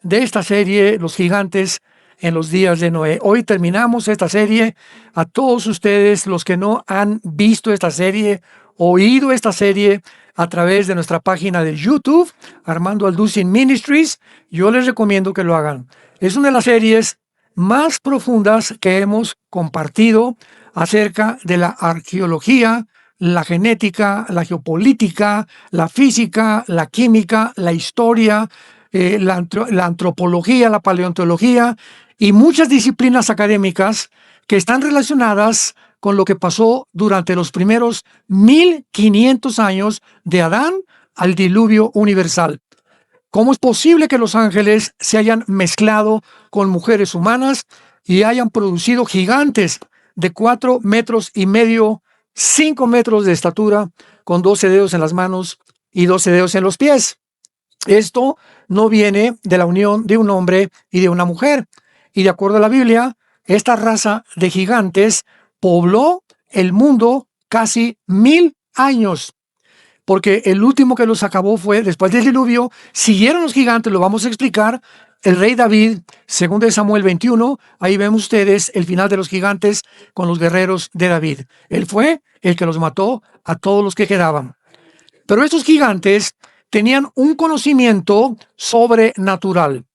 de esta serie, Los Gigantes en los días de Noé. Hoy terminamos esta serie. A todos ustedes, los que no han visto esta serie, oído esta serie a través de nuestra página de YouTube, Armando Alducin Ministries, yo les recomiendo que lo hagan. Es una de las series más profundas que hemos compartido acerca de la arqueología, la genética, la geopolítica, la física, la química, la historia, la antropología, la paleontología y muchas disciplinas académicas que están relacionadas con lo que pasó durante los primeros 1500 años de Adán al diluvio universal. ¿Cómo es posible que los ángeles se hayan mezclado con mujeres humanas y hayan producido gigantes de 4,5 metros, 5 metros de estatura, con 12 dedos en las manos y 12 dedos en los pies? Esto no viene de la unión de un hombre y de una mujer. Y de acuerdo a la Biblia, esta raza de gigantes pobló el mundo casi 1000 años. Porque el último que los acabó fue, después del diluvio, siguieron los gigantes, lo vamos a explicar, el rey David, segundo de Samuel 21, ahí ven ustedes el final de los gigantes con los guerreros de David. Él fue el que los mató a todos los que quedaban. Pero estos gigantes tenían un conocimiento sobrenatural,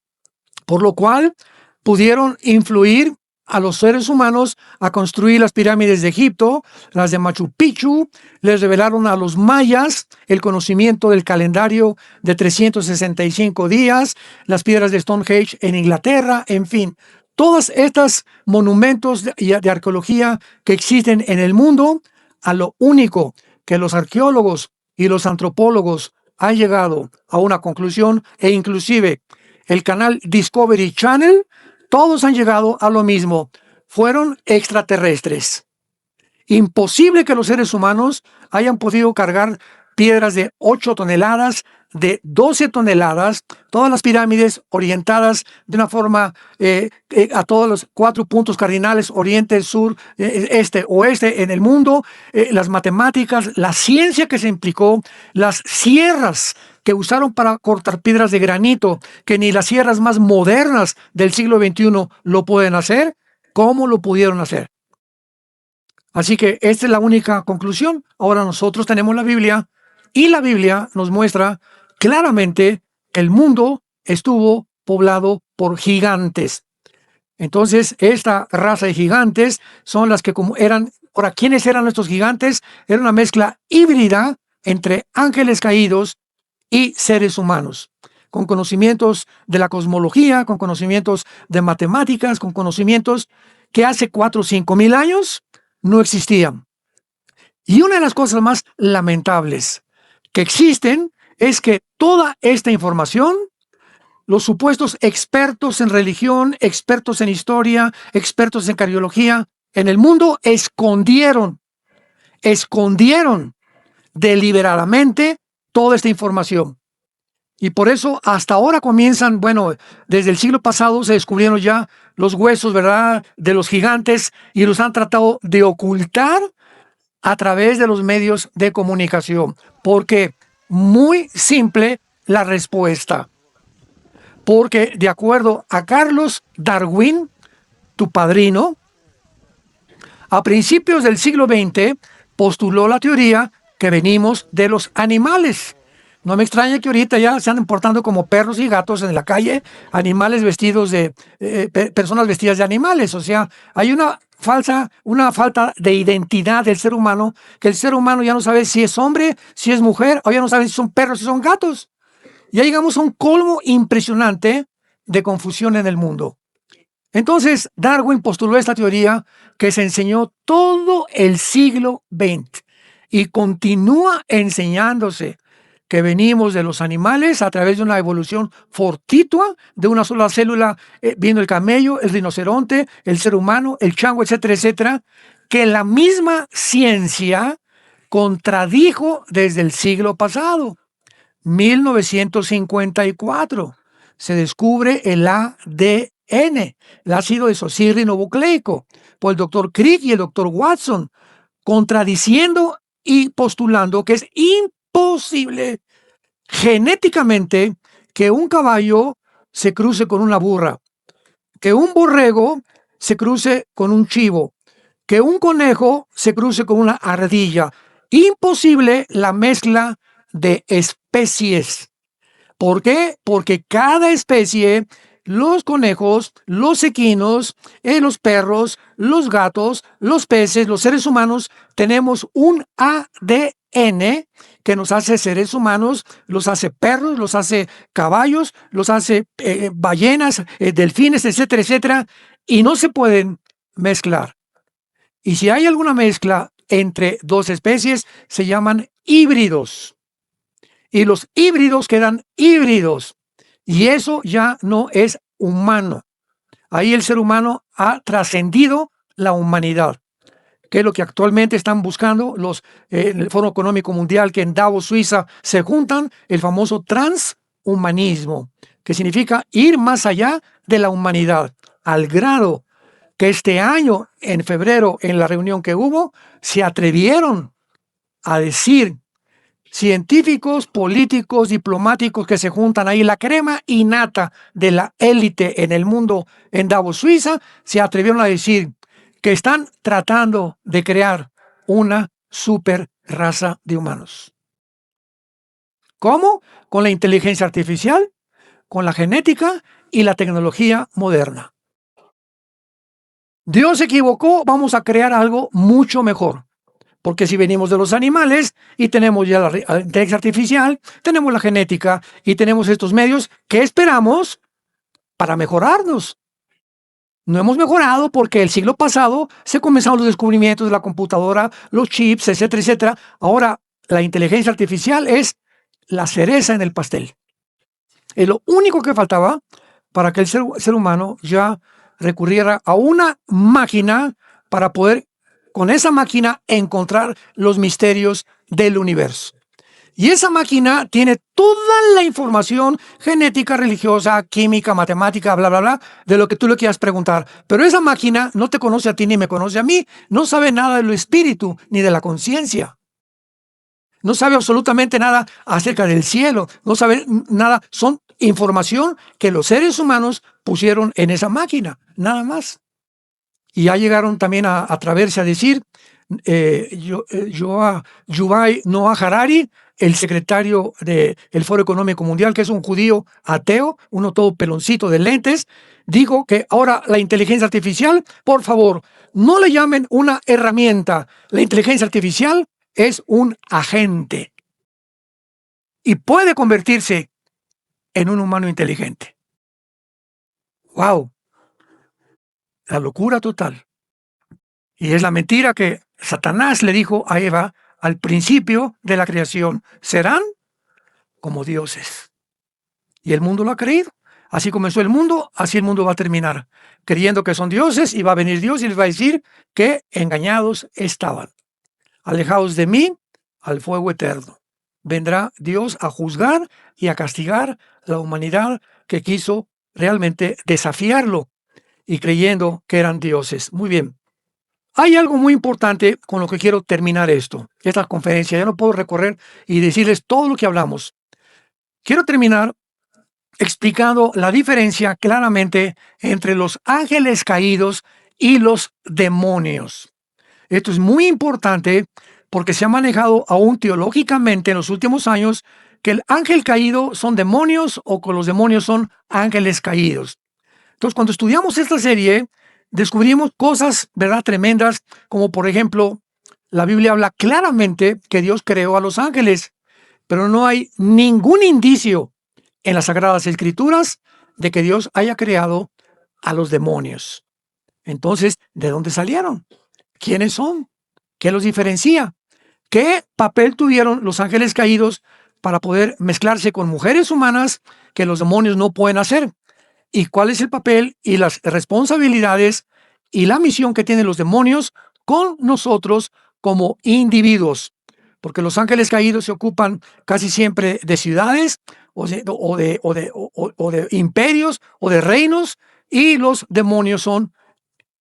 por lo cual pudieron influir a los seres humanos a construir las pirámides de Egipto, las de Machu Picchu. Les revelaron a los mayas el conocimiento del calendario de 365 días, las piedras de Stonehenge en Inglaterra, en fin. Todos estos monumentos de arqueología que existen en el mundo, a lo único que los arqueólogos y los antropólogos han llegado a una conclusión, e inclusive el canal Discovery Channel, todos han llegado a lo mismo: fueron extraterrestres. Imposible que los seres humanos hayan podido cargar piedras de 8 toneladas, de 12 toneladas, todas las pirámides orientadas de una forma a todos los 4 puntos cardinales, oriente, sur, este, oeste en el mundo, las matemáticas, la ciencia que se implicó, las sierras que usaron para cortar piedras de granito, que ni las sierras más modernas del siglo XXI lo pueden hacer. ¿Cómo lo pudieron hacer? Así que esta es la única conclusión. Ahora nosotros tenemos la Biblia, y la Biblia nos muestra claramente que el mundo estuvo poblado por gigantes. Entonces, esta raza de gigantes son las que eran. Ahora, ¿quiénes eran estos gigantes? Era una mezcla híbrida entre ángeles caídos y seres humanos, con conocimientos de la cosmología, con conocimientos de matemáticas, con conocimientos que hace 4 o 5 mil años no existían. Y una de las cosas más lamentables que existen es que toda esta información, los supuestos expertos en religión, expertos en historia, expertos en cardiología en el mundo, escondieron deliberadamente toda esta información. Y por eso hasta ahora comienzan, desde el siglo pasado se descubrieron ya los huesos, ¿verdad?, de los gigantes, y los han tratado de ocultar a través de los medios de comunicación. Porque muy simple la respuesta. Porque de acuerdo a Carlos Darwin, tu padrino, a principios del siglo XX postuló la teoría que venimos de los animales. No me extraña que ahorita ya se andan portando como perros y gatos en la calle, animales vestidos de personas vestidas de animales. O sea, hay una falta de identidad del ser humano, que el ser humano ya no sabe si es hombre, si es mujer, o ya no sabe si son perros, si son gatos. Ya llegamos a un colmo impresionante de confusión en el mundo. Entonces, Darwin postuló esta teoría que se enseñó todo el siglo XX y continúa enseñándose, que venimos de los animales a través de una evolución fortuita de una sola célula, viendo el camello, el rinoceronte, el ser humano, el chango, etcétera, etcétera, que la misma ciencia contradijo desde el siglo pasado. 1954 se descubre el ADN, el ácido desoxirribonucleico, por el doctor Crick y el doctor Watson, contradiciendo y postulando que es imposible genéticamente que un caballo se cruce con una burra, que un borrego se cruce con un chivo, que un conejo se cruce con una ardilla. Imposible la mezcla de especies. ¿Por qué? Porque cada especie, los conejos, los equinos, los perros, los gatos, los peces, los seres humanos, tenemos un ADN que nos hace seres humanos, los hace perros, los hace caballos, los hace ballenas, delfines, etcétera, etcétera, y no se pueden mezclar. Y si hay alguna mezcla entre dos especies, se llaman híbridos. Y los híbridos quedan híbridos. Y eso ya no es humano. Ahí el ser humano ha trascendido la humanidad, que es lo que actualmente están buscando en el Foro Económico Mundial, que en Davos, Suiza, se juntan, el famoso transhumanismo, que significa ir más allá de la humanidad, al grado que este año, en febrero, en la reunión que hubo, se atrevieron a decir, científicos, políticos, diplomáticos que se juntan ahí, la crema innata de la élite en el mundo en Davos, Suiza, se atrevieron a decir que están tratando de crear una super raza de humanos. ¿Cómo? Con la inteligencia artificial, con la genética y la tecnología moderna. Dios se equivocó, vamos a crear algo mucho mejor. Porque si venimos de los animales y tenemos ya la inteligencia artificial, tenemos la genética y tenemos estos medios, ¿qué esperamos para mejorarnos? No hemos mejorado porque el siglo pasado se comenzaron los descubrimientos de la computadora, los chips, etcétera, etcétera. Ahora la inteligencia artificial es la cereza en el pastel. Es lo único que faltaba para que el ser humano ya recurriera a una máquina para poder, con esa máquina, encontrar los misterios del universo. Y esa máquina tiene toda la información genética, religiosa, química, matemática, bla, bla, bla, de lo que tú le quieras preguntar. Pero esa máquina no te conoce a ti ni me conoce a mí. No sabe nada del espíritu ni de la conciencia. No sabe absolutamente nada acerca del cielo. No sabe nada. Son información que los seres humanos pusieron en esa máquina. Nada más. Y ya llegaron también a atreverse a decir, Yuval Noah Harari, el secretario del Foro Económico Mundial, que es un judío ateo, uno todo peloncito de lentes, dijo que ahora la inteligencia artificial, por favor, no le llamen una herramienta. La inteligencia artificial es un agente y puede convertirse en un humano inteligente. ¡Wow! La locura total. Y es la mentira que Satanás le dijo a Eva al principio de la creación: serán como dioses. Y el mundo lo ha creído. Así comenzó el mundo, así el mundo va a terminar, creyendo que son dioses, y va a venir Dios y les va a decir que engañados estaban. Alejaos de mí al fuego eterno. Vendrá Dios a juzgar y a castigar la humanidad que quiso realmente desafiarlo y creyendo que eran dioses. Muy bien. Hay algo muy importante con lo que quiero terminar esta conferencia. Ya no puedo recorrer y decirles todo lo que hablamos. Quiero terminar explicando la diferencia claramente entre los ángeles caídos y los demonios. Esto es muy importante porque se ha manejado aún teológicamente en los últimos años que el ángel caído son demonios o que los demonios son ángeles caídos. Entonces, cuando estudiamos esta serie, descubrimos cosas, ¿verdad?, tremendas, como por ejemplo, la Biblia habla claramente que Dios creó a los ángeles, pero no hay ningún indicio en las Sagradas Escrituras de que Dios haya creado a los demonios. Entonces, ¿de dónde salieron? ¿Quiénes son? ¿Qué los diferencia? ¿Qué papel tuvieron los ángeles caídos para poder mezclarse con mujeres humanas que los demonios no pueden hacer? ¿Y cuál es el papel y las responsabilidades y la misión que tienen los demonios con nosotros como individuos? Porque los ángeles caídos se ocupan casi siempre de ciudades o de imperios o de reinos, y los demonios son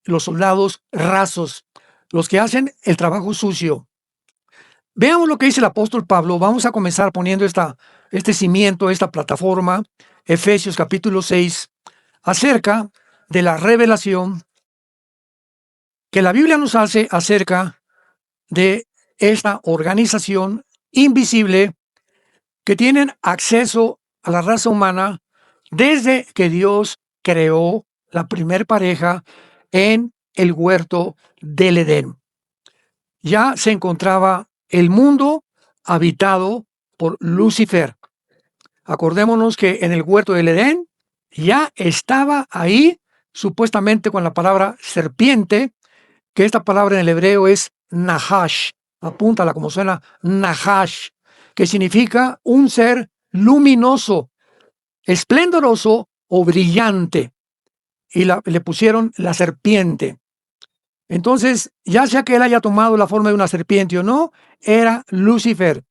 los soldados rasos, los que hacen el trabajo sucio. Veamos lo que dice el apóstol Pablo. Vamos a comenzar poniendo este cimiento, esta plataforma, Efesios capítulo 6, acerca de la revelación que la Biblia nos hace acerca de esta organización invisible que tienen acceso a la raza humana desde que Dios creó la primer pareja en el huerto del Edén. Ya se encontraba el mundo habitado por Lucifer. Acordémonos que en el huerto del Edén ya estaba ahí, supuestamente con la palabra serpiente, que esta palabra en el hebreo es Nahash. Apúntala como suena, Nahash, que significa un ser luminoso, esplendoroso o brillante. Y le pusieron la serpiente. Entonces, ya sea que él haya tomado la forma de una serpiente o no, era Lucifer,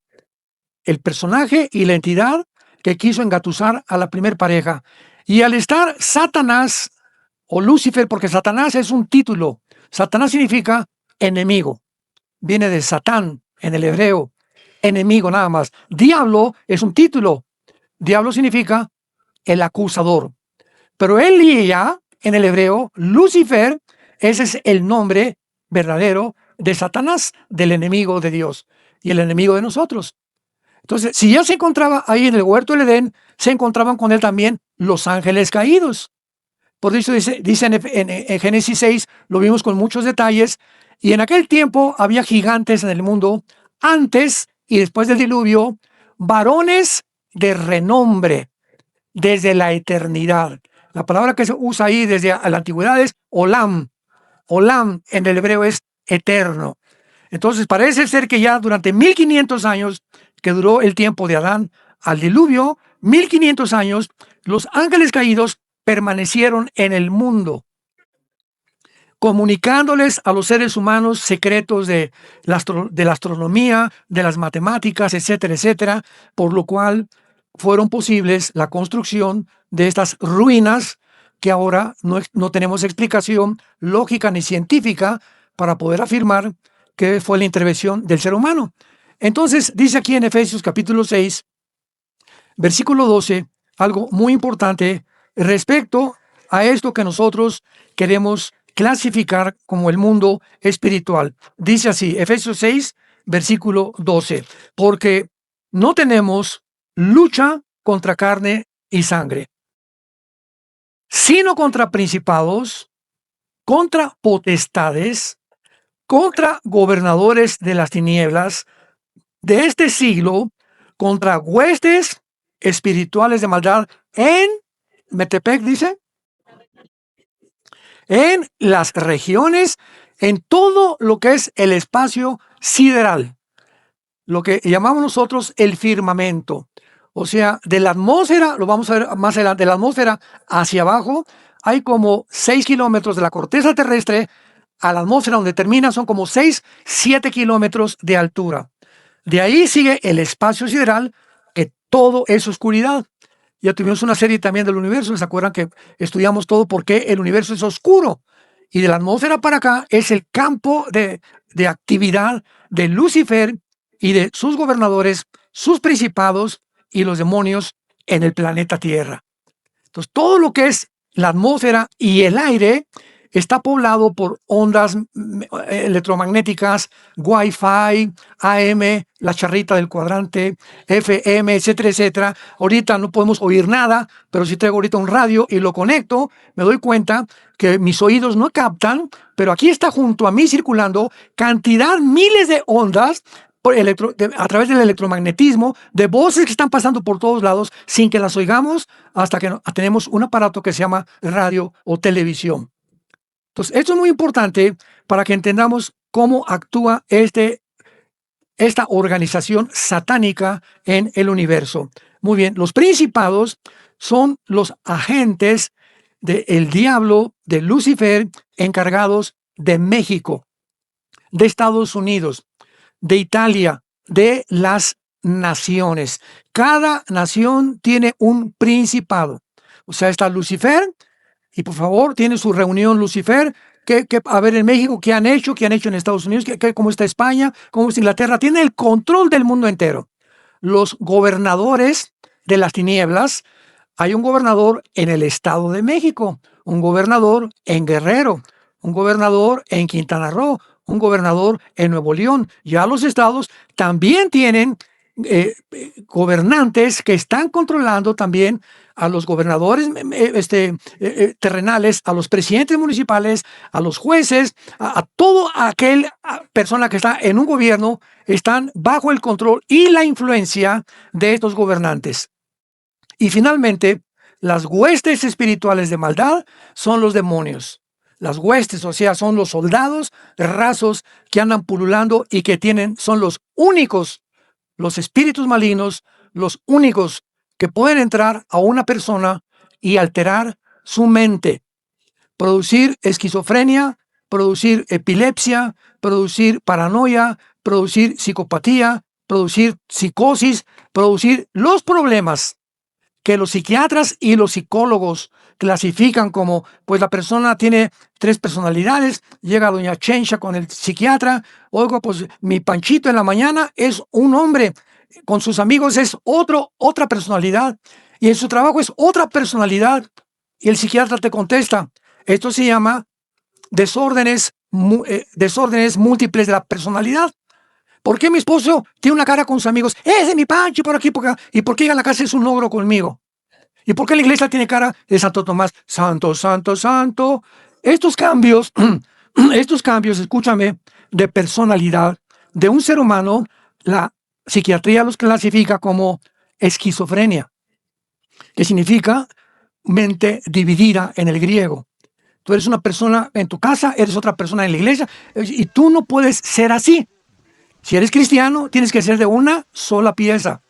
el personaje y la entidad que quiso engatusar a la primer pareja. Y al estar Satanás o Lucifer, porque Satanás es un título, Satanás significa enemigo, viene de Satán en el hebreo, enemigo nada más. Diablo es un título, diablo significa el acusador. Pero Elía, en el hebreo, Lucifer, ese es el nombre verdadero de Satanás, del enemigo de Dios y el enemigo de nosotros. Entonces, si ya se encontraba ahí en el huerto del Edén, se encontraban con él también los ángeles caídos. Por eso dice en Génesis 6, lo vimos con muchos detalles, y en aquel tiempo había gigantes en el mundo, antes y después del diluvio, varones de renombre desde la eternidad. La palabra que se usa ahí desde la antigüedad es olam. Olam en el hebreo es eterno. Entonces parece ser que ya durante 1500 años, que duró el tiempo de Adán al diluvio, 1500 años, los ángeles caídos permanecieron en el mundo, comunicándoles a los seres humanos secretos de la astronomía, de las matemáticas, etcétera, etcétera, por lo cual fueron posibles la construcción de estas ruinas que ahora no tenemos explicación lógica ni científica para poder afirmar que fue la intervención del ser humano. Entonces, dice aquí en Efesios capítulo 6, versículo 12, algo muy importante respecto a esto que nosotros queremos clasificar como el mundo espiritual. Dice así, Efesios 6, versículo 12, porque no tenemos lucha contra carne y sangre, sino contra principados, contra potestades, contra gobernadores de las tinieblas de este siglo, contra huestes espirituales de maldad en Metepec, dice, en las regiones, en todo lo que es el espacio sideral, lo que llamamos nosotros el firmamento. O sea, de la atmósfera, lo vamos a ver más adelante, de la atmósfera hacia abajo, hay como 6 kilómetros de la corteza terrestre a la atmósfera donde termina, son como 7 kilómetros de altura. De ahí sigue el espacio sideral, que todo es oscuridad. Ya tuvimos una serie también del universo, ¿se acuerdan que estudiamos todo por qué el universo es oscuro? Y de la atmósfera para acá es el campo de actividad de Lucifer y de sus gobernadores, sus principados y los demonios en el planeta Tierra. Entonces, todo lo que es la atmósfera y el aire está poblado por ondas electromagnéticas, Wi-Fi, AM, la charrita del cuadrante, FM, etcétera, etcétera. Ahorita no podemos oír nada, pero si traigo ahorita un radio y lo conecto, me doy cuenta que mis oídos no captan, pero aquí está junto a mí circulando cantidad, miles de ondas a través del electromagnetismo, de voces que están pasando por todos lados sin que las oigamos, hasta que tenemos un aparato que se llama radio o televisión. Entonces, esto es muy importante para que entendamos cómo actúa esta organización satánica en el universo. Muy bien, los principados son los agentes del diablo, de Lucifer, encargados de México, de Estados Unidos, de Italia, de las naciones. Cada nación tiene un principado. O sea, está Lucifer, y por favor, tiene su reunión Lucifer a ver en México, qué han hecho en Estados Unidos, cómo está España, cómo está Inglaterra. Tiene el control del mundo entero. Los gobernadores de las tinieblas, hay un gobernador en el Estado de México, un gobernador en Guerrero, un gobernador en Quintana Roo, un gobernador en Nuevo León. Ya los estados también tienen gobernantes que están controlando también a los gobernadores terrenales, a los presidentes municipales, a los jueces, a toda aquel persona que está en un gobierno, están bajo el control y la influencia de estos gobernantes. Y finalmente, las huestes espirituales de maldad son los demonios. Las huestes, o sea, son los soldados rasos que andan pululando y que son los únicos, los espíritus malignos, los únicos que pueden entrar a una persona y alterar su mente, producir esquizofrenia, producir epilepsia, producir paranoia, producir psicopatía, producir psicosis, producir los problemas que los psiquiatras y los psicólogos clasifican como, pues la persona tiene 3 personalidades. Llega doña Chencha con el psiquiatra, oigo, pues mi Panchito en la mañana es un hombre, con sus amigos es otra personalidad, y en su trabajo es otra personalidad, y el psiquiatra te contesta, esto se llama desórdenes múltiples de la personalidad. ¿Por qué mi esposo tiene una cara con sus amigos? Ese es mi Pancho por aquí, por acá. ¿Y por qué llega a la casa es un ogro conmigo? ¿Y por qué la iglesia tiene cara de Santo Tomás? Santo, santo, santo. Estos cambios, escúchame, de personalidad de un ser humano, la psiquiatría los clasifica como esquizofrenia, que significa mente dividida en el griego. Tú eres una persona en tu casa, eres otra persona en la iglesia, y tú no puedes ser así. Si eres cristiano, tienes que ser de una sola pieza.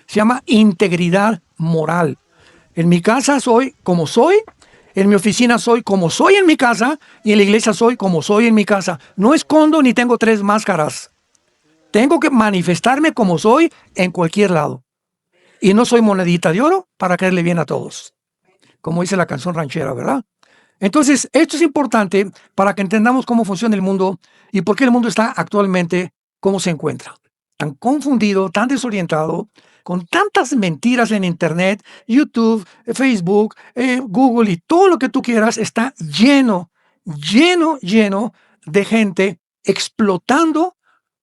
Se llama integridad moral. En mi casa soy como soy, en mi oficina soy como soy en mi casa, y en la iglesia soy como soy en mi casa. No escondo ni tengo 3 máscaras. Tengo que manifestarme como soy en cualquier lado. Y no soy monedita de oro para caerle bien a todos, como dice la canción ranchera, ¿verdad? Entonces, esto es importante para que entendamos cómo funciona el mundo y por qué el mundo está actualmente como se encuentra. Tan confundido, tan desorientado, con tantas mentiras en Internet, YouTube, Facebook, Google y todo lo que tú quieras, está lleno de gente explotando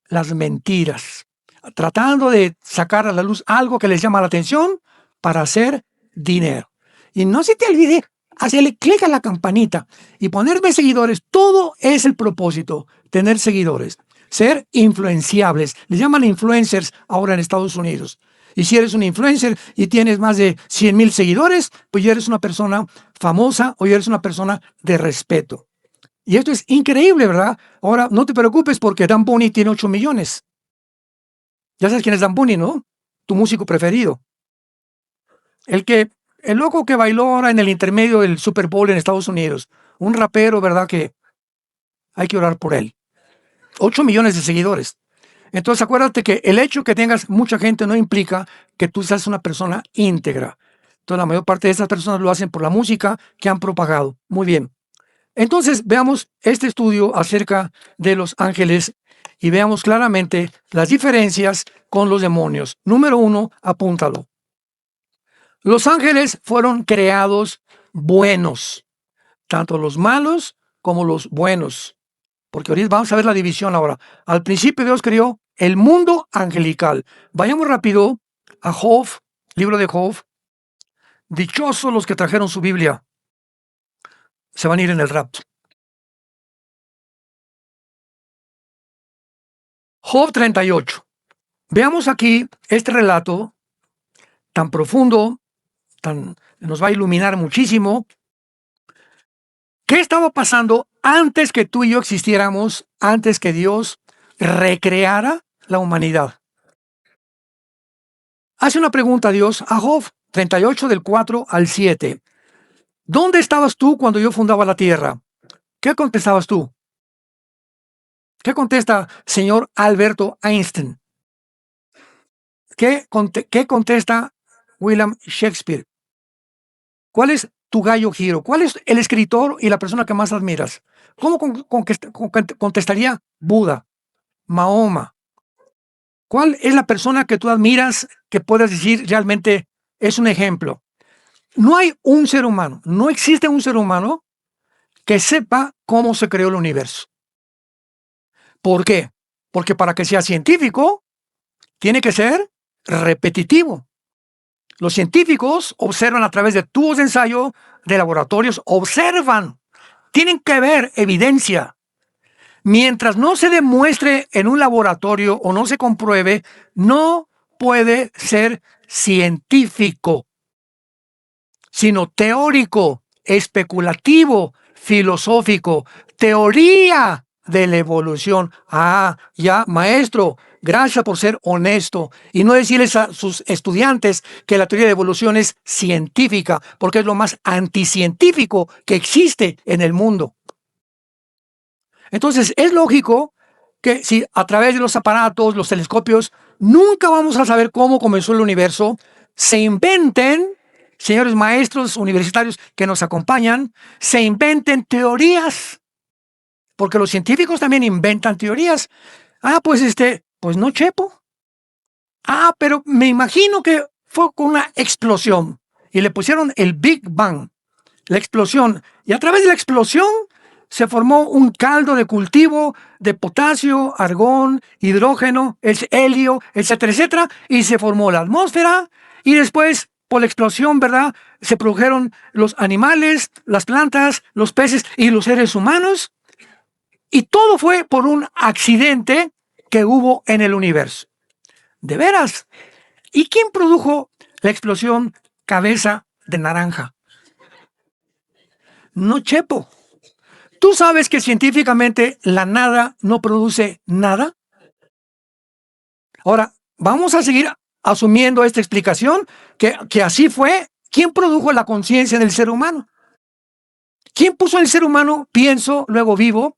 las mentiras, tratando de sacar a la luz algo que les llama la atención para hacer dinero. Y no se te olvide hacerle clic a la campanita y ponerme seguidores. Todo es el propósito, tener seguidores, ser influenciables. Les llaman influencers ahora en Estados Unidos. Y si eres un influencer y tienes más de 100,000 seguidores, pues ya eres una persona famosa o ya eres una persona de respeto. Y esto es increíble, ¿verdad? Ahora, no te preocupes porque Dan Bunny tiene 8 millones. Ya sabes quién es Dan Bunny, ¿no? Tu músico preferido. El loco que bailó ahora en el intermedio del Super Bowl en Estados Unidos. Un rapero, ¿verdad? Que hay que orar por él. 8 millones de seguidores. Entonces acuérdate que el hecho que tengas mucha gente no implica que tú seas una persona íntegra. Entonces la mayor parte de esas personas lo hacen por la música que han propagado. Muy bien. Entonces veamos este estudio acerca de los ángeles y veamos claramente las diferencias con los demonios. Número 1, apúntalo. Los ángeles fueron creados buenos, tanto los malos como los buenos. Porque ahorita vamos a ver la división ahora. Al principio Dios creó el mundo angelical. Vayamos rápido a Job, libro de Job. Dichosos los que trajeron su Biblia. Se van a ir en el rapto. Job 38. Veamos aquí este relato tan profundo, nos va a iluminar muchísimo. ¿Qué estaba pasando antes que tú y yo existiéramos, antes que Dios recreara la humanidad? Hace una pregunta a Dios a Job 38 del 4 al 7. ¿Dónde estabas tú cuando yo fundaba la tierra? ¿Qué contestabas tú? ¿Qué contesta señor Alberto Einstein? ¿Qué contesta William Shakespeare? ¿Cuál es tu gallo giro? ¿Cuál es el escritor y la persona que más admiras? ¿Cómo contestaría Buda, Mahoma? ¿Cuál es la persona que tú admiras que puedas decir realmente es un ejemplo? No hay un ser humano, no existe un ser humano que sepa cómo se creó el universo. ¿Por qué? Porque para que sea científico, tiene que ser repetitivo. Los científicos observan a través de tubos de ensayo, de laboratorios, observan. Tienen que ver evidencia. Mientras no se demuestre en un laboratorio o no se compruebe, no puede ser científico, sino teórico, especulativo, filosófico, teoría de la evolución. Ah, ya, maestro, gracias por ser honesto y no decirles a sus estudiantes que la teoría de evolución es científica, porque es lo más anticientífico que existe en el mundo. Entonces, es lógico que si a través de los aparatos, los telescopios, nunca vamos a saber cómo comenzó el universo, se inventen, señores maestros universitarios que nos acompañan, se inventen teorías, porque los científicos también inventan teorías. Ah, pues no, Chepo. Ah, pero me imagino que fue con una explosión y le pusieron el Big Bang, la explosión, y a través de la explosión se formó un caldo de cultivo de potasio, argón, hidrógeno, el helio, etcétera, etcétera, y se formó la atmósfera, y después, por la explosión, ¿verdad?, se produjeron los animales, las plantas, los peces y los seres humanos, y todo fue por un accidente que hubo en el universo. ¿De veras? ¿Y quién produjo la explosión cabeza de naranja? No, Chepo. ¿Tú sabes que científicamente la nada no produce nada? Ahora, vamos a seguir asumiendo esta explicación, que así fue. ¿Quién produjo la conciencia del ser humano? ¿Quién puso el ser humano, pienso, luego vivo?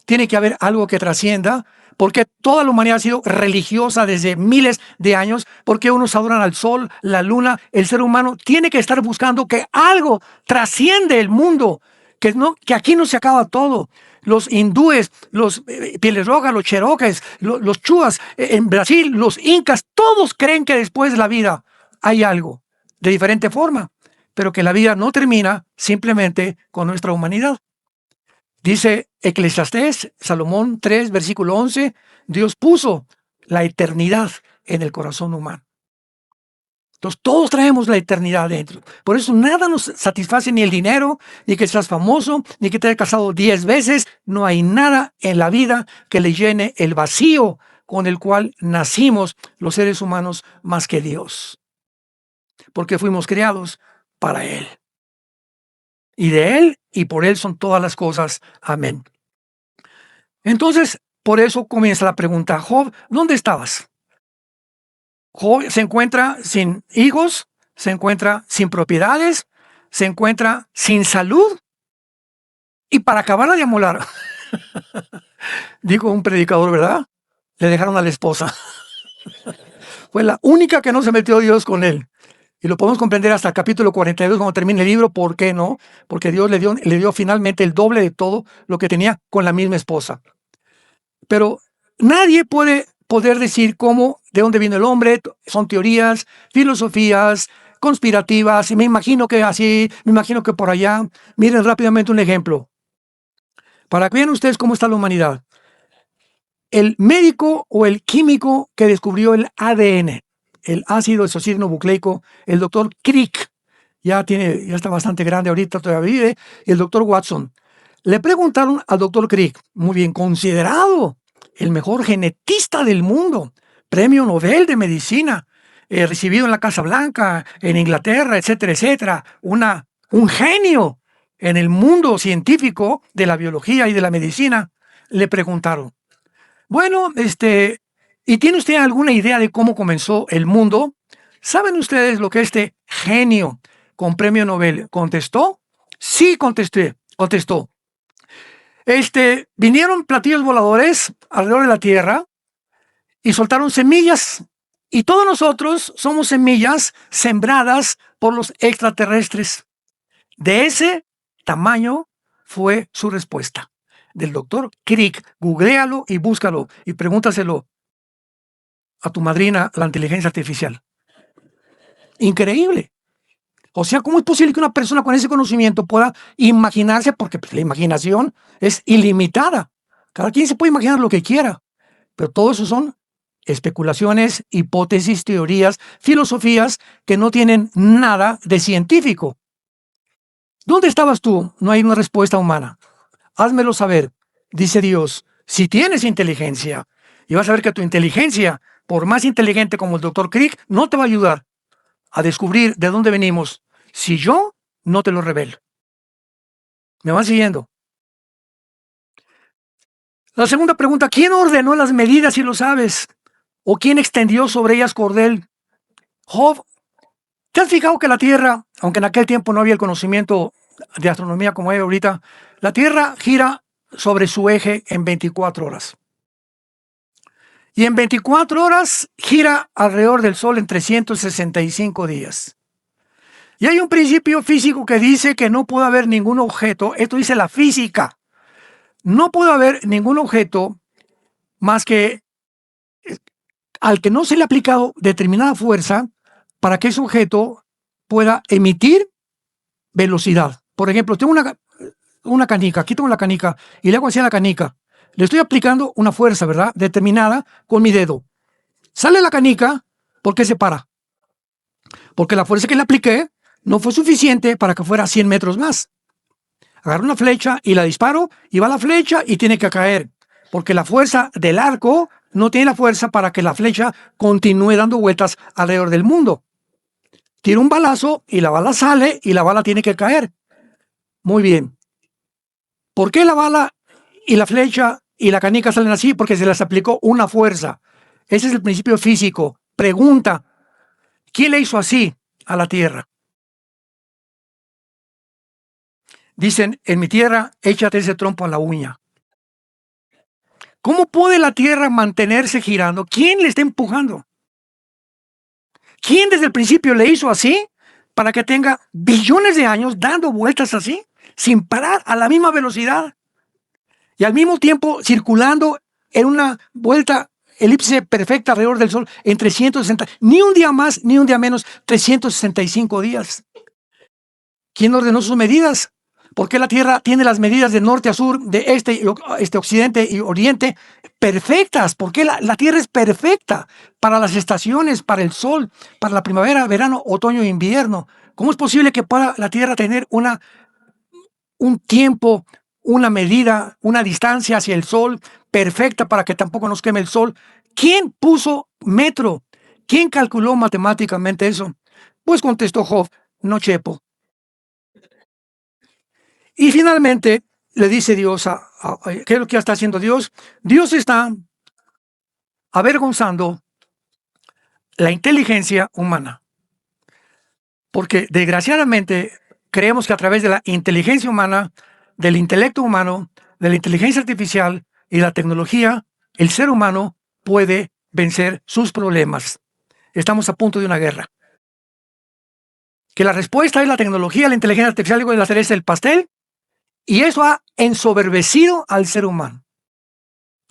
Tiene que haber algo que trascienda, porque toda la humanidad ha sido religiosa desde miles de años, porque unos adoran al sol, la luna. El ser humano tiene que estar buscando que algo trasciende el mundo, que aquí no se acaba todo. Los hindúes, los pieles rojas, los cherokees, los chuas, en Brasil, los incas, todos creen que después de la vida hay algo, de diferente forma, pero que la vida no termina simplemente con nuestra humanidad. Dice Eclesiastés, Salomón 3, versículo 11, Dios puso la eternidad en el corazón humano. Entonces todos traemos la eternidad dentro. Por eso nada nos satisface, ni el dinero, ni que seas famoso, ni que te hayas casado 10 veces. No hay nada en la vida que le llene el vacío con el cual nacimos los seres humanos más que Dios. Porque fuimos creados para Él. Y de Él y por Él son todas las cosas. Amén. Entonces, por eso comienza la pregunta. Job, ¿dónde estabas? Job se encuentra sin hijos, se encuentra sin propiedades, se encuentra sin salud. Y para acabarla de amolar, dijo un predicador, ¿verdad? Le dejaron a la esposa. Fue la única que no se metió Dios con él. Y lo podemos comprender hasta el capítulo 42, cuando termine el libro. ¿Por qué no? Porque Dios le dio finalmente el doble de todo lo que tenía con la misma esposa. Pero nadie puede decir cómo, de dónde vino el hombre. Son teorías, filosofías, conspirativas, y me imagino que así, me imagino que por allá. Miren rápidamente un ejemplo. Para que vean ustedes cómo está la humanidad. El médico o el químico que descubrió el ADN, el ácido desoxirribonucleico, el doctor Crick, ya está bastante grande ahorita, todavía vive, y el doctor Watson. Le preguntaron al doctor Crick, muy bien considerado, el mejor genetista del mundo, premio Nobel de Medicina, recibido en la Casa Blanca, en Inglaterra, etcétera, etcétera, un genio en el mundo científico de la biología y de la medicina. Le preguntaron, bueno, ¿y tiene usted alguna idea de cómo comenzó el mundo? ¿Saben ustedes lo que este genio con premio Nobel contestó? Sí, contestó. Vinieron platillos voladores alrededor de la Tierra y soltaron semillas. Y todos nosotros somos semillas sembradas por los extraterrestres. De ese tamaño fue su respuesta. Del doctor Crick. Googléalo y búscalo y pregúntaselo a tu madrina, la inteligencia artificial. Increíble. O sea, ¿cómo es posible que una persona con ese conocimiento pueda imaginarse? Porque pues, la imaginación es ilimitada. Cada quien se puede imaginar lo que quiera, pero todo eso son especulaciones, hipótesis, teorías, filosofías que no tienen nada de científico. ¿Dónde estabas tú? No hay una respuesta humana. Házmelo saber, dice Dios, si tienes inteligencia. Y vas a ver que tu inteligencia, por más inteligente como el doctor Crick, no te va a ayudar a descubrir de dónde venimos si yo no te lo revelo. ¿Me van siguiendo? La segunda pregunta, ¿quién ordenó las medidas si lo sabes? ¿O quién extendió sobre ellas cordel? Job, ¿te has fijado que la Tierra, aunque en aquel tiempo no había el conocimiento de astronomía como hay ahorita, la Tierra gira sobre su eje en 24 horas? Y en 24 horas gira alrededor del Sol en 365 días. Y hay un principio físico que dice que no puede haber ningún objeto, esto dice la física, no puede haber ningún objeto más que al que no se le ha aplicado determinada fuerza para que ese objeto pueda emitir velocidad. Por ejemplo, tengo una canica, aquí tengo la canica y le hago así a la canica. Le estoy aplicando una fuerza, ¿verdad? Determinada con mi dedo. Sale la canica, ¿por qué se para? Porque la fuerza que le apliqué no fue suficiente para que fuera a 100 metros más. Agarro una flecha y la disparo y va la flecha y tiene que caer. Porque la fuerza del arco no tiene la fuerza para que la flecha continúe dando vueltas alrededor del mundo. Tiro un balazo y la bala sale y la bala tiene que caer. Muy bien. ¿Por qué la bala y la flecha y la canica salen así? Porque se les aplicó una fuerza. Ese es el principio físico. Pregunta, ¿quién le hizo así a la Tierra? Dicen, en mi tierra, échate ese trompo a la uña. ¿Cómo puede la Tierra mantenerse girando? ¿Quién le está empujando? ¿Quién desde el principio le hizo así para que tenga billones de años dando vueltas así, sin parar, a la misma velocidad? Y al mismo tiempo circulando en una vuelta elipse perfecta alrededor del Sol en 360, ni un día más, ni un día menos, 365 días. ¿Quién ordenó sus medidas? ¿Por qué la Tierra tiene las medidas de norte a sur, de occidente y oriente perfectas? ¿Por qué la Tierra es perfecta para las estaciones, para el sol, para la primavera, verano, otoño e invierno? ¿Cómo es posible que pueda la Tierra tener un tiempo, una medida, una distancia hacia el sol perfecta para que tampoco nos queme el sol? ¿Quién puso metro? ¿Quién calculó matemáticamente eso? Pues contestó Job, no Chepo. Y finalmente le dice Dios, ¿qué es lo que está haciendo Dios? Dios está avergonzando la inteligencia humana. Porque desgraciadamente creemos que a través de la inteligencia humana, del intelecto humano, de la inteligencia artificial y la tecnología, el ser humano puede vencer sus problemas. Estamos a punto de una guerra. Que la respuesta es la tecnología, la inteligencia artificial y la cereza del pastel, y eso ha ensoberbecido al ser humano.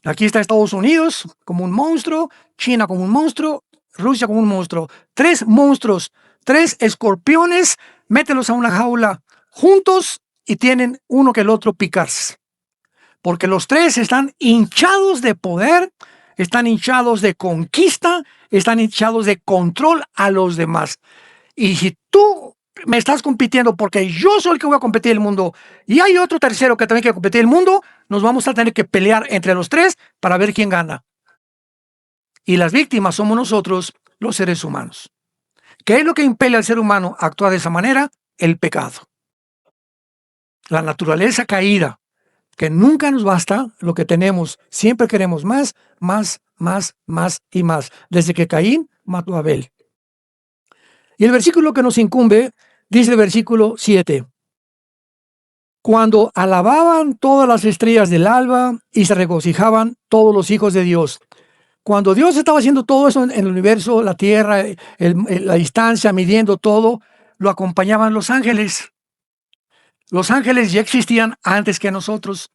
Aquí está Estados Unidos como un monstruo, China como un monstruo, Rusia como un monstruo. 3 monstruos, 3 escorpiones, mételos a una jaula juntos y tienen uno que el otro picarse. Porque los 3 están hinchados de poder, están hinchados de conquista, están hinchados de control a los demás. Y si tú me estás compitiendo porque yo soy el que voy a competir el mundo y hay otro tercero que también quiere competir el mundo, nos vamos a tener que pelear entre los 3 para ver quién gana. Y las víctimas somos nosotros, los seres humanos. ¿Qué es lo que impele al ser humano a actuar de esa manera? El pecado. La naturaleza caída, que nunca nos basta lo que tenemos, siempre queremos más, más, más, más y más. Desde que Caín mató a Abel. Y el versículo que nos incumbe, dice el versículo 7. Cuando alababan todas las estrellas del alba y se regocijaban todos los hijos de Dios. Cuando Dios estaba haciendo todo eso en el universo, la tierra, la distancia, midiendo todo, lo acompañaban los ángeles. Los ángeles ya existían antes que nosotros.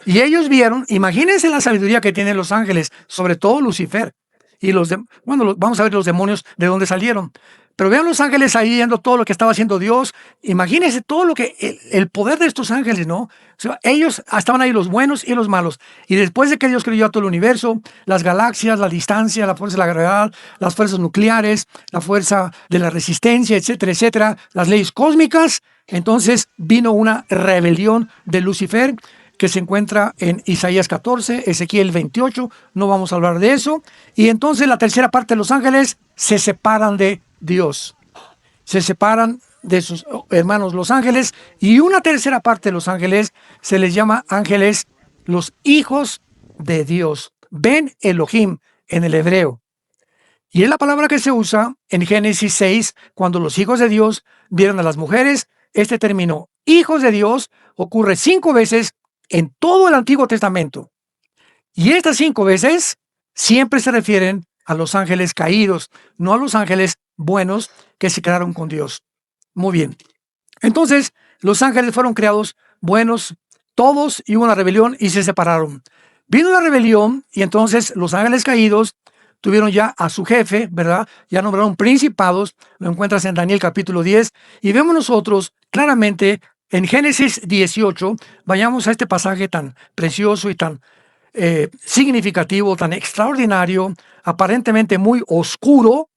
Y ellos vieron, imagínense la sabiduría que tienen los ángeles, sobre todo Lucifer. Y vamos a ver los demonios de dónde salieron. Pero vean los ángeles ahí viendo todo lo que estaba haciendo Dios. Imagínense todo lo que, el poder de estos ángeles, ¿no? O sea, ellos estaban ahí los buenos y los malos. Y después de que Dios creó todo el universo, las galaxias, la distancia, la fuerza de la gravedad, las fuerzas nucleares, la fuerza de la resistencia, etcétera, etcétera, las leyes cósmicas, entonces vino una rebelión de Lucifer, que se encuentra en Isaías 14, Ezequiel 28, no vamos a hablar de eso. Y entonces la tercera parte de los ángeles se separan de Dios, se separan de sus hermanos los ángeles, y una tercera parte de los ángeles se les llama ángeles los hijos de Dios, Ben Elohim en el hebreo. Y es la palabra que se usa en Génesis 6, cuando los hijos de Dios vieron a las mujeres. Este término, hijos de Dios, ocurre 5 veces en todo el Antiguo Testamento. Y estas 5 veces siempre se refieren a los ángeles caídos, no a los ángeles buenos que se quedaron con Dios. Muy bien. Entonces, los ángeles fueron creados buenos, todos, y hubo una rebelión y se separaron. Vino la rebelión y entonces los ángeles caídos tuvieron ya a su jefe, ¿verdad? Ya nombraron principados, lo encuentras en Daniel capítulo 10, y vemos nosotros claramente en Génesis 18, vayamos a este pasaje tan precioso y tan significativo, tan extraordinario, aparentemente muy oscuro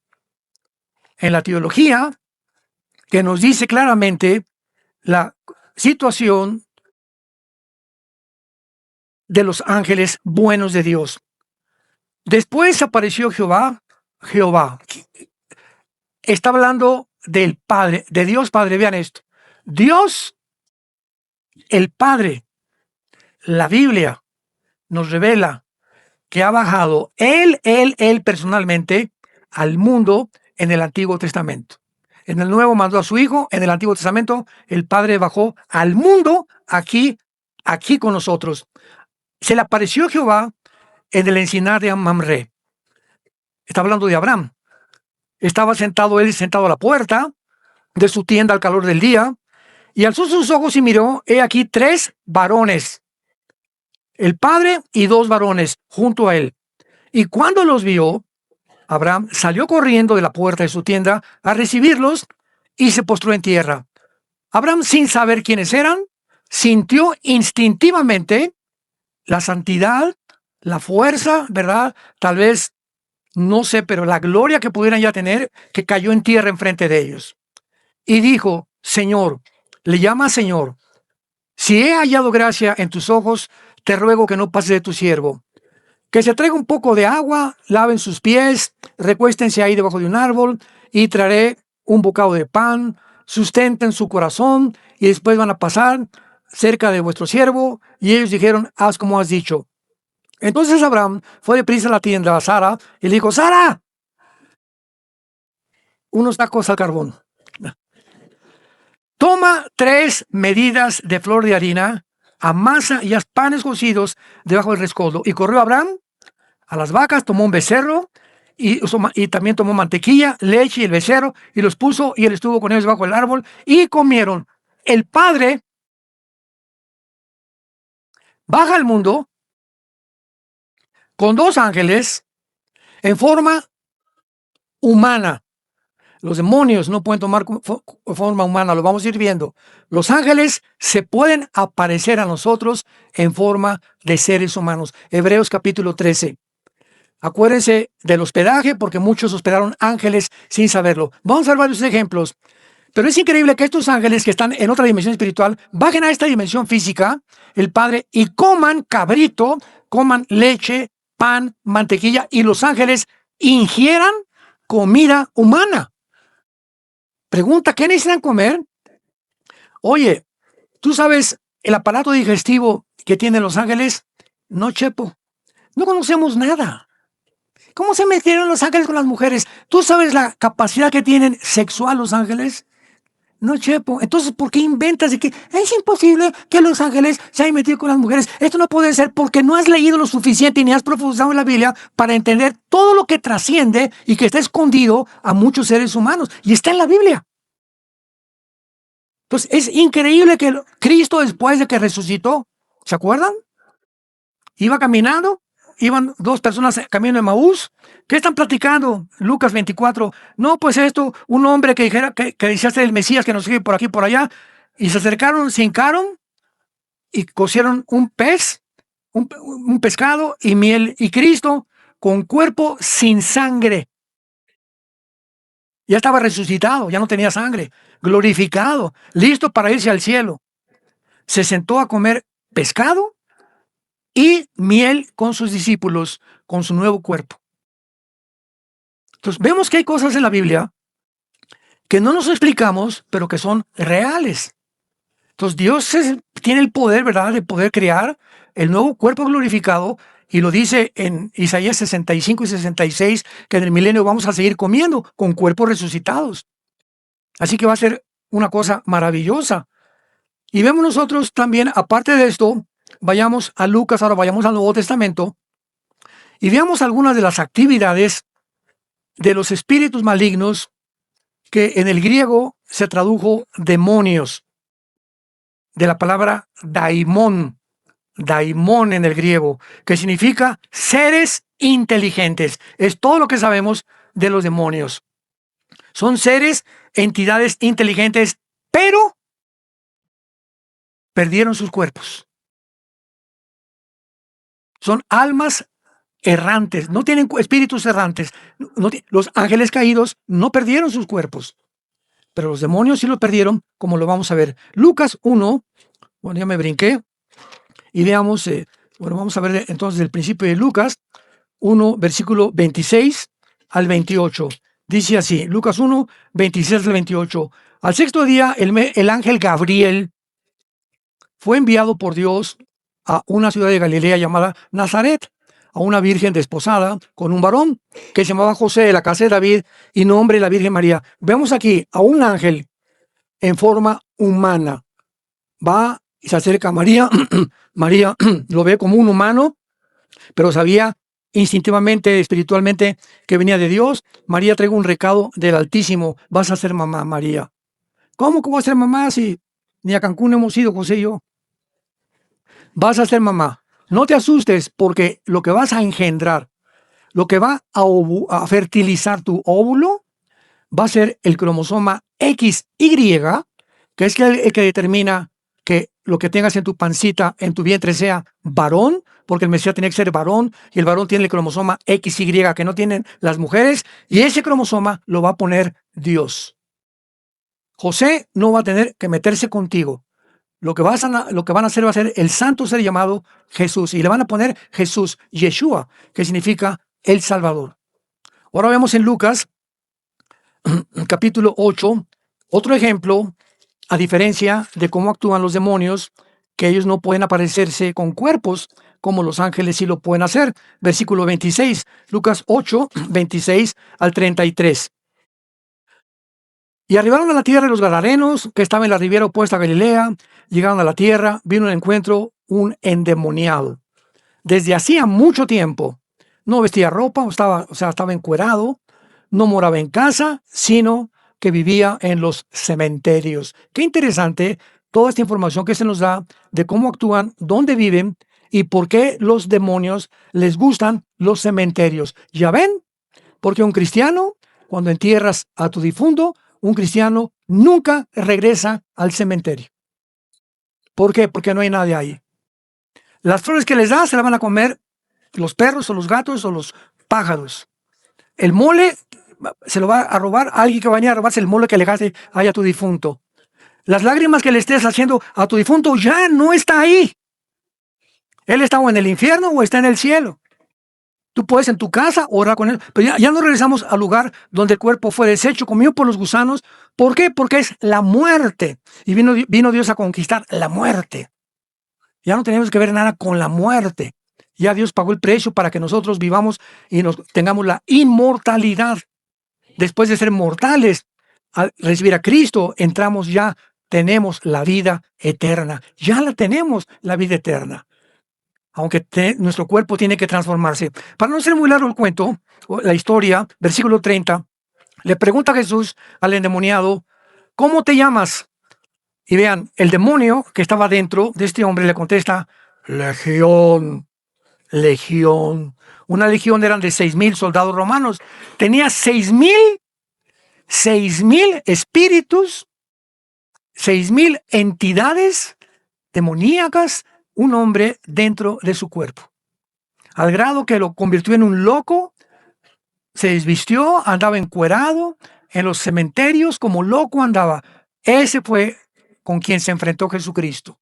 en la teología, que nos dice claramente la situación de los ángeles buenos de Dios. Después apareció Jehová. Está hablando del Padre, de Dios Padre. Vean esto. Dios, el Padre, la Biblia nos revela que ha bajado Él personalmente al mundo en el Antiguo Testamento. En el Nuevo mandó a su Hijo, en el Antiguo Testamento el Padre bajó al mundo aquí con nosotros. Se le apareció Jehová en el encinar de Mamre. Está hablando de Abraham. Estaba él sentado a la puerta de su tienda al calor del día, y alzó sus ojos y miró, he aquí 3 varones, el padre y 2 varones junto a él. Y cuando los vio, Abraham salió corriendo de la puerta de su tienda a recibirlos y se postró en tierra. Abraham, sin saber quiénes eran, sintió instintivamente la santidad, la fuerza, ¿verdad? Tal vez, no sé, pero la gloria que pudieran ya tener, que cayó en tierra enfrente de ellos. Y dijo, Señor, le llama Señor, si he hallado gracia en tus ojos, te ruego que no pases de tu siervo. Que se traiga un poco de agua, laven sus pies, recuéstense ahí debajo de un árbol, y traeré un bocado de pan, sustenten su corazón, y después van a pasar cerca de vuestro siervo. Y ellos dijeron, haz como has dicho. Entonces Abraham fue deprisa a la tienda a Sara y le dijo, Sara, unos tacos al carbón. Toma 3 medidas de flor de harina, amasa y haz panes cocidos debajo del rescoldo. Y corrió Abraham a las vacas, tomó un becerro y también tomó mantequilla, leche y el becerro, y los puso, y él estuvo con ellos bajo el árbol y comieron. El Padre baja al mundo con 2 ángeles en forma humana. Los demonios no pueden tomar forma humana, lo vamos a ir viendo. Los ángeles se pueden aparecer a nosotros en forma de seres humanos. Hebreos capítulo 13. Acuérdense del hospedaje, porque muchos hospedaron ángeles sin saberlo. Vamos a ver varios ejemplos. Pero es increíble que estos ángeles que están en otra dimensión espiritual bajen a esta dimensión física, el Padre, y coman cabrito, coman leche, pan, mantequilla, y los ángeles ingieran comida humana. Pregunta, ¿qué necesitan comer? Oye, ¿tú sabes el aparato digestivo que tienen los ángeles? No, Chepo. No conocemos nada. ¿Cómo se metieron los ángeles con las mujeres? ¿Tú sabes la capacidad que tienen sexual los ángeles? No, Chepo. Entonces, ¿por qué inventas de que es imposible que los ángeles se hayan metido con las mujeres? Esto no puede ser porque no has leído lo suficiente ni has profundizado en la Biblia para entender todo lo que trasciende y que está escondido a muchos seres humanos. Y está en la Biblia. Entonces, es increíble que Cristo, después de que resucitó, ¿se acuerdan? Iba caminando, iban dos personas camino de Maús. ¿Qué están platicando? Lucas 24. No, pues esto, un hombre que dijera que decía ser el Mesías que nos sigue por aquí y por allá. Y se acercaron, se hincaron y cocieron un pez, un pescado y miel. Y Cristo, con cuerpo sin sangre, ya estaba resucitado, ya no tenía sangre, glorificado, listo para irse al cielo. Se sentó a comer pescado y miel con sus discípulos, con su nuevo cuerpo. Entonces, vemos que hay cosas en la Biblia que no nos explicamos, pero que son reales. Entonces, Dios tiene el poder, ¿verdad?, de poder crear el nuevo cuerpo glorificado, y lo dice en Isaías 65 y 66, que en el milenio vamos a seguir comiendo con cuerpos resucitados. Así que va a ser una cosa maravillosa. Y vemos nosotros también, aparte de esto, vayamos a Lucas, ahora vayamos al Nuevo Testamento, y veamos algunas de las actividades de los espíritus malignos, que en el griego se tradujo demonios, de la palabra daimón, daimón en el griego, que significa seres inteligentes. Es todo lo que sabemos de los demonios. Son seres, entidades inteligentes, pero perdieron sus cuerpos. Son almas errantes, no tienen espíritus errantes. Los ángeles caídos no perdieron sus cuerpos, pero los demonios sí lo perdieron, como lo vamos a ver. Lucas 1, bueno, ya me brinqué, y veamos, bueno, vamos a ver entonces el principio de Lucas 1, versículo 26 al 28. Dice así, Lucas 1, 26 al 28. Al sexto día, el ángel Gabriel fue enviado por Dios a una ciudad de Galilea llamada Nazaret, a una virgen desposada con un varón que se llamaba José, de la casa de David, y nombre la Virgen María. Vemos aquí a un ángel en forma humana. Va y se acerca a María. María lo ve como un humano, pero sabía instintivamente, espiritualmente, que venía de Dios. María trae un recado del Altísimo: vas a ser mamá, María. ¿Cómo vas a ser mamá si ni a Cancún hemos ido, José y yo? Vas a ser mamá. No te asustes, porque lo que vas a engendrar, lo que va a fertilizar tu óvulo, va a ser el cromosoma XY, que es el que determina que lo que tengas en tu pancita, en tu vientre, sea varón, porque el Mesías tiene que ser varón, y el varón tiene el cromosoma XY que no tienen las mujeres, y ese cromosoma lo va a poner Dios. José no va a tener que meterse contigo. Lo que van a hacer va a ser el santo ser llamado Jesús, y le van a poner Jesús, Yeshua, que significa el Salvador. Ahora vemos en Lucas, capítulo 8, otro ejemplo, a diferencia de cómo actúan los demonios, que ellos no pueden aparecerse con cuerpos, como los ángeles sí lo pueden hacer. Versículo 26, Lucas 8, 26 al 33. Y arribaron a la tierra de los Gadarenos, que estaba en la ribera opuesta a Galilea. Llegaron a la tierra, vino al encuentro un endemoniado. Desde hacía mucho tiempo, no vestía ropa, estaba encuerado, no moraba en casa, sino que vivía en los cementerios. Qué interesante toda esta información que se nos da de cómo actúan, dónde viven y por qué los demonios les gustan los cementerios. ¿Ya ven? Porque un cristiano, cuando entierras a tu difunto, un cristiano nunca regresa al cementerio. ¿Por qué? Porque no hay nadie ahí. Las flores que les das se las van a comer los perros o los gatos o los pájaros. El mole se lo va a robar a alguien que va a venir a robarse el mole que le dejaste ahí a tu difunto. Las lágrimas que le estés haciendo a tu difunto ya no está ahí. Él está o en el infierno o está en el cielo. Tú puedes en tu casa orar con él, pero ya no regresamos al lugar donde el cuerpo fue deshecho, comido por los gusanos. ¿Por qué? Porque es la muerte. Y vino Dios a conquistar la muerte. Ya no tenemos que ver nada con la muerte. Ya Dios pagó el precio para que nosotros vivamos y tengamos la inmortalidad. Después de ser mortales, al recibir a Cristo, tenemos la vida eterna. Ya la tenemos, la vida eterna. Aunque nuestro cuerpo tiene que transformarse. Para no ser muy largo el cuento, la historia, versículo 30, le pregunta a Jesús al endemoniado: ¿cómo te llamas? Y vean, el demonio que estaba dentro de este hombre le contesta, legión, legión. Una legión eran de 6,000 soldados romanos. Tenía 6,000 espíritus, 6,000 entidades demoníacas, un hombre dentro de su cuerpo. Al grado que lo convirtió en un loco, se desvistió, andaba encuerado, en los cementerios como loco andaba. Ese fue con quien se enfrentó Jesucristo.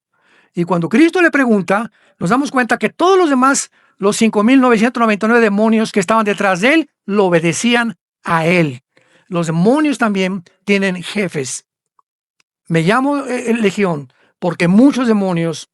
Y cuando Cristo le pregunta, nos damos cuenta que todos los demás, los 5,999 demonios que estaban detrás de él, lo obedecían a él. Los demonios también tienen jefes. Me llamo Legión porque muchos demonios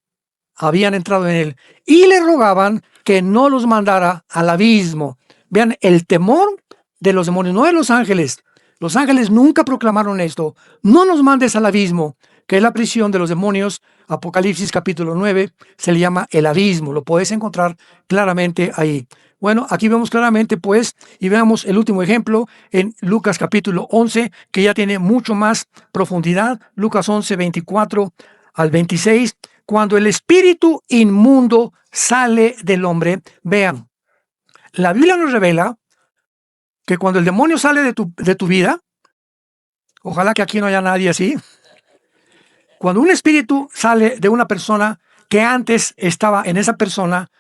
habían entrado en él y le rogaban que no los mandara al abismo. Vean, el temor de los demonios, no de los ángeles. Los ángeles nunca proclamaron esto. No nos mandes al abismo, que es la prisión de los demonios. Apocalipsis capítulo 9 se le llama el abismo. Lo puedes encontrar claramente ahí. Bueno, aquí vemos claramente, pues, y veamos el último ejemplo en Lucas capítulo 11, que ya tiene mucho más profundidad. Lucas 11, 24 al 26. Cuando el espíritu inmundo sale del hombre, vean, la Biblia nos revela que cuando el demonio sale de tu vida, ojalá que aquí no haya nadie así, cuando un espíritu sale de una persona que antes estaba en esa persona,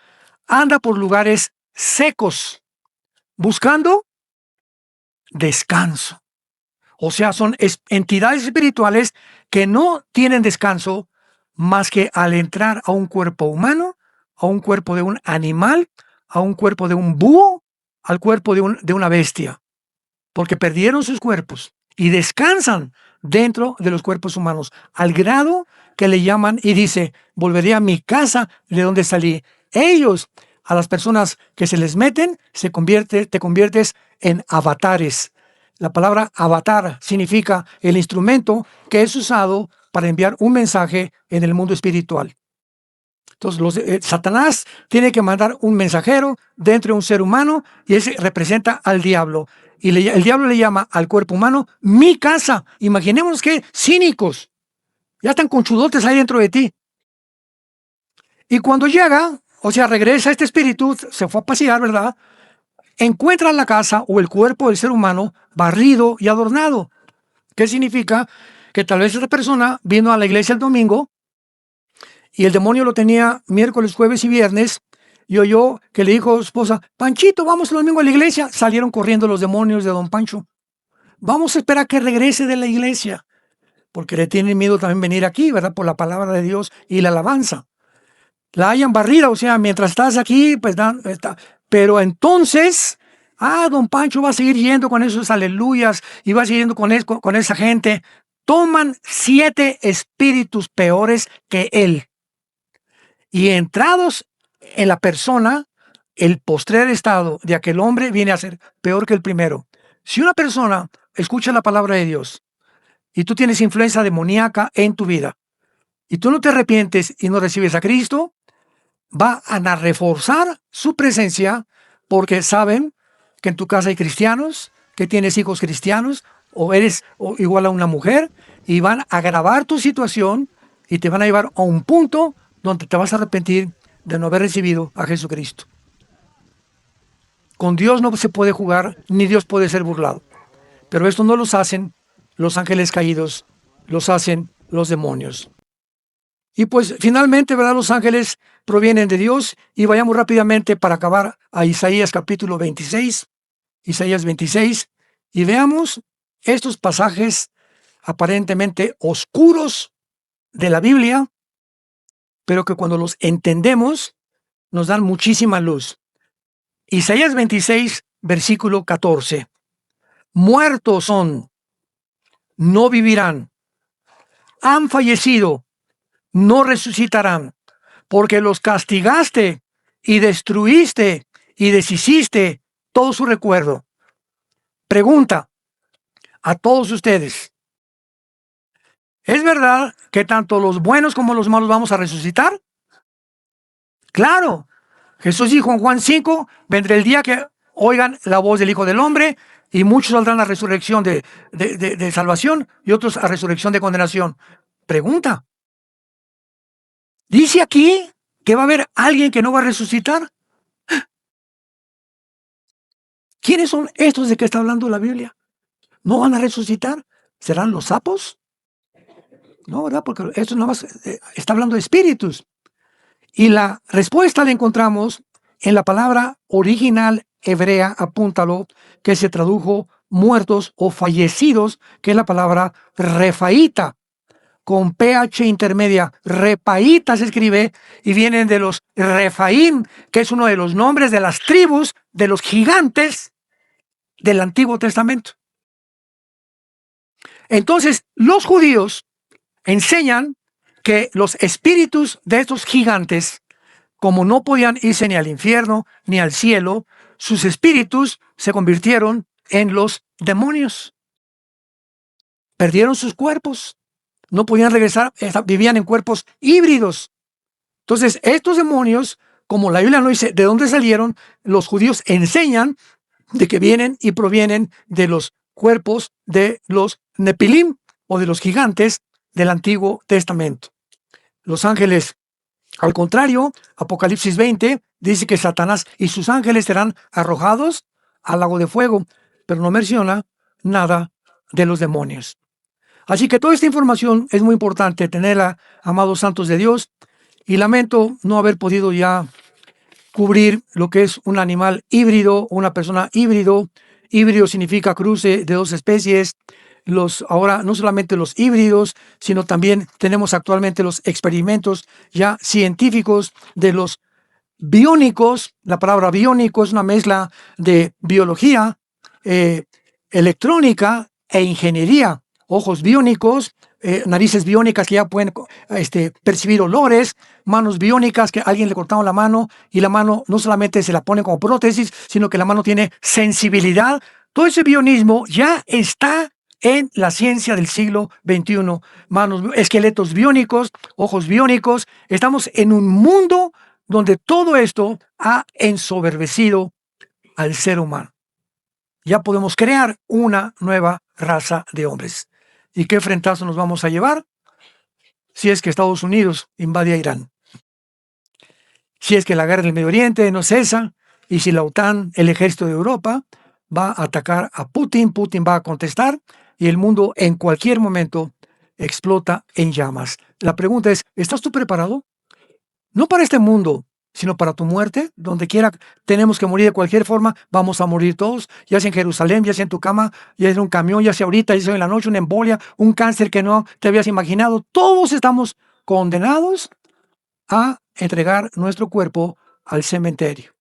anda por lugares secos, buscando descanso. O sea, son entidades espirituales que no tienen descanso más que al entrar a un cuerpo humano, a un cuerpo de un animal, a un cuerpo de un búho, al cuerpo de una bestia. Porque perdieron sus cuerpos y descansan dentro de los cuerpos humanos, al grado que le llaman y dice, volveré a mi casa de donde salí. Ellos, a las personas que se les meten, te conviertes en avatares. La palabra avatar significa el instrumento que es usado para enviar un mensaje en el mundo espiritual. Entonces, Satanás tiene que mandar un mensajero dentro de un ser humano y ese representa al diablo. Y el diablo le llama al cuerpo humano mi casa. Imaginemos que cínicos. Ya están conchudotes ahí dentro de ti. Y cuando llega, o sea, regresa este espíritu, se fue a pasear, ¿verdad? Encuentra la casa o el cuerpo del ser humano barrido y adornado. ¿Qué significa? Que tal vez esta persona vino a la iglesia el domingo y el demonio lo tenía miércoles, jueves y viernes, y oyó que le dijo a su esposa, Panchito, vamos el domingo a la iglesia. Salieron corriendo los demonios de don Pancho. Vamos a esperar que regrese de la iglesia, porque le tienen miedo también venir aquí, ¿verdad? Por la palabra de Dios y la alabanza. La hayan barrida, o sea, mientras estás aquí, pues está. Pero entonces, don Pancho va a seguir yendo con esos aleluyas y va siguiendo con esa gente. Toman 7 espíritus peores que él. Y entrados en la persona, el postrer estado de aquel hombre viene a ser peor que el primero. Si una persona escucha la palabra de Dios y tú tienes influencia demoníaca en tu vida y tú no te arrepientes y no recibes a Cristo, va a reforzar su presencia porque saben que en tu casa hay cristianos, que tienes hijos cristianos o eres igual a una mujer y van a agravar tu situación y te van a llevar a un punto donde te vas a arrepentir de no haber recibido a Jesucristo. Con Dios no se puede jugar, ni Dios puede ser burlado. Pero esto no los hacen los ángeles caídos, los hacen los demonios. Y pues finalmente, ¿verdad? Los ángeles provienen de Dios y vayamos rápidamente para acabar a Isaías capítulo 26, Isaías 26, y veamos estos pasajes aparentemente oscuros de la Biblia, pero que cuando los entendemos nos dan muchísima luz. Isaías 26, versículo 14. Muertos son, no vivirán. Han fallecido, no resucitarán, porque los castigaste y destruiste y deshiciste todo su recuerdo. Pregunta a todos ustedes. ¿Es verdad que tanto los buenos como los malos vamos a resucitar? Claro. Jesús dijo en Juan 5, vendrá el día que oigan la voz del Hijo del Hombre y muchos saldrán a resurrección de salvación y otros a resurrección de condenación. Pregunta. ¿Dice aquí que va a haber alguien que no va a resucitar? ¿Quiénes son estos de que está hablando la Biblia? ¿No van a resucitar? ¿Serán los sapos? No, ¿verdad? Porque esto nada más está hablando de espíritus. Y la respuesta la encontramos en la palabra original hebrea, apúntalo, que se tradujo muertos o fallecidos, que es la palabra refaíta, con PH intermedia. Repaíta se escribe y vienen de los Refaim, que es uno de los nombres de las tribus de los gigantes del Antiguo Testamento. Entonces, los judíos enseñan que los espíritus de estos gigantes, como no podían irse ni al infierno ni al cielo, sus espíritus se convirtieron en los demonios. Perdieron sus cuerpos, no podían regresar, vivían en cuerpos híbridos. Entonces, estos demonios, como la Biblia no dice de dónde salieron, los judíos enseñan de que vienen y provienen de los cuerpos de los Nepilim o de los gigantes del Antiguo Testamento. Los ángeles, al contrario, Apocalipsis 20 dice que Satanás y sus ángeles serán arrojados al lago de fuego, pero no menciona nada de los demonios. Así que toda esta información es muy importante tenerla, amados santos de Dios, y lamento no haber podido ya cubrir lo que es un animal híbrido, una persona híbrido. Híbrido significa cruce de dos especies. Ahora no solamente los híbridos, sino también tenemos actualmente los experimentos ya científicos de los biónicos. La palabra biónico es una mezcla de biología, electrónica e ingeniería. Ojos biónicos, narices biónicas que ya pueden percibir olores, manos biónicas que a alguien le cortaron la mano y la mano no solamente se la pone como prótesis, sino que la mano tiene sensibilidad. Todo ese bionismo ya está en la ciencia del siglo XXI. Manos, esqueletos biónicos, ojos biónicos. Estamos en un mundo donde todo esto ha ensoberbecido al ser humano. Ya podemos crear una nueva raza de hombres. ¿Y qué frentazo nos vamos a llevar? Si es que Estados Unidos invade a Irán. Si es que la guerra del Medio Oriente no cesa, y si la OTAN, el ejército de Europa, va a atacar a Putin, Putin va a contestar, y el mundo en cualquier momento explota en llamas. La pregunta es, ¿estás tú preparado? No para este mundo, sino para tu muerte. Donde quiera tenemos que morir de cualquier forma, vamos a morir todos, ya sea en Jerusalén, ya sea en tu cama, ya sea en un camión, ya sea ahorita, ya sea en la noche, una embolia, un cáncer que no te habías imaginado. Todos estamos condenados a entregar nuestro cuerpo al cementerio.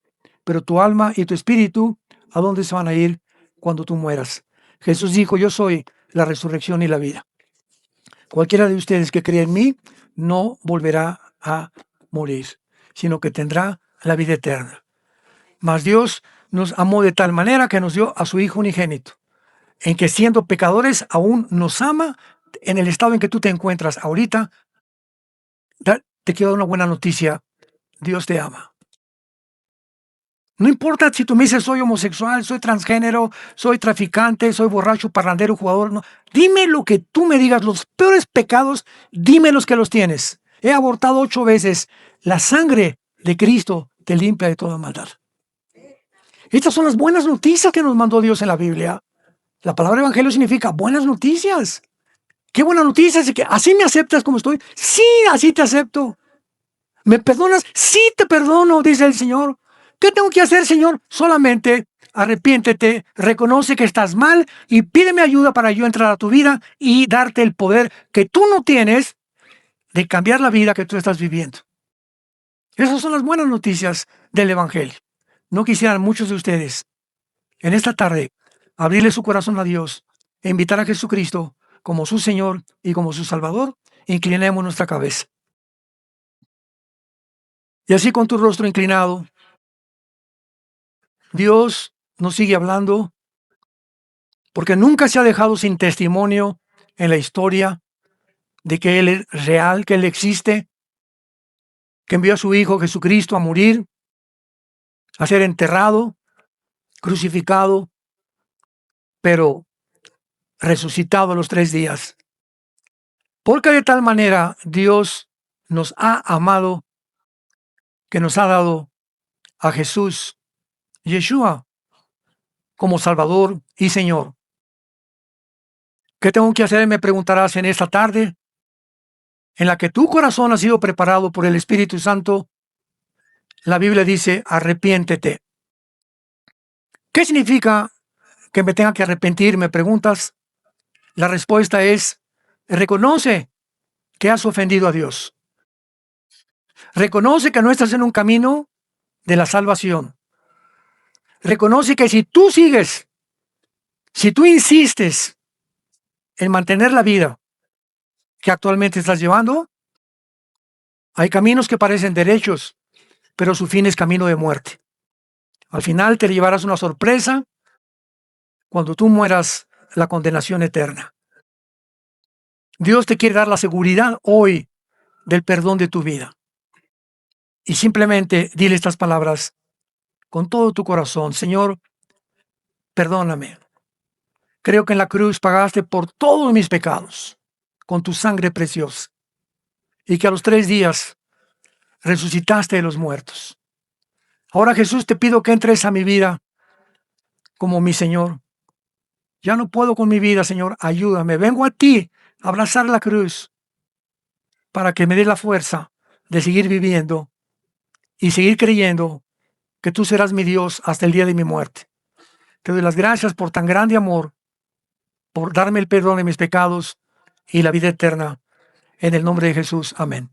Pero tu alma y tu espíritu, ¿a dónde se van a ir cuando tú mueras? Jesús dijo, yo soy la resurrección y la vida. Cualquiera de ustedes que cree en mí no volverá a morir, sino que tendrá la vida eterna. Mas Dios nos amó de tal manera que nos dio a su Hijo unigénito, en que siendo pecadores aún nos ama. En el estado en que tú te encuentras ahorita, te quiero dar una buena noticia. Dios te ama. No importa si tú me dices soy homosexual, soy transgénero, soy traficante, soy borracho, parrandero, jugador. No. Dime lo que tú me digas, los peores pecados, dime los que los tienes. He abortado 8 veces. La sangre de Cristo te limpia de toda maldad. Estas son las buenas noticias que nos mandó Dios en la Biblia. La palabra evangelio significa buenas noticias. ¿Qué buena noticia? ¿Así me aceptas como estoy? Sí, así te acepto. ¿Me perdonas? Sí, te perdono, dice el Señor. ¿Qué tengo que hacer, Señor? Solamente arrepiéntete, reconoce que estás mal y pídeme ayuda para yo entrar a tu vida y darte el poder que tú no tienes de cambiar la vida que tú estás viviendo. Esas son las buenas noticias del Evangelio. No quisieran muchos de ustedes en esta tarde abrirle su corazón a Dios e invitar a Jesucristo como su Señor y como su Salvador. Inclinemos nuestra cabeza. Y así con tu rostro inclinado, Dios nos sigue hablando porque nunca se ha dejado sin testimonio en la historia de que Él es real, que Él existe, que envió a su Hijo Jesucristo a morir, a ser enterrado, crucificado, pero resucitado a los 3 días. Porque de tal manera Dios nos ha amado que nos ha dado a Jesús, Yeshua, como Salvador y Señor. ¿Qué tengo que hacer? Me preguntarás en esta tarde, en la que tu corazón ha sido preparado por el Espíritu Santo. La Biblia dice, arrepiéntete. ¿Qué significa que me tenga que arrepentir? Me preguntas. La respuesta es, reconoce que has ofendido a Dios. Reconoce que no estás en un camino de la salvación. Reconoce que si tú insistes en mantener la vida que actualmente estás llevando, hay caminos que parecen derechos, pero su fin es camino de muerte. Al final te llevarás una sorpresa cuando tú mueras, la condenación eterna. Dios te quiere dar la seguridad hoy del perdón de tu vida. Y simplemente dile estas palabras con todo tu corazón. Señor, perdóname. Creo que en la cruz pagaste por todos mis pecados con tu sangre preciosa y que a los 3 días resucitaste de los muertos. Ahora, Jesús, te pido que entres a mi vida como mi Señor. Ya no puedo con mi vida, Señor. Ayúdame. Vengo a ti a abrazar la cruz para que me dé la fuerza de seguir viviendo y seguir creyendo que tú serás mi Dios hasta el día de mi muerte. Te doy las gracias por tan grande amor, por darme el perdón de mis pecados y la vida eterna. En el nombre de Jesús. Amén.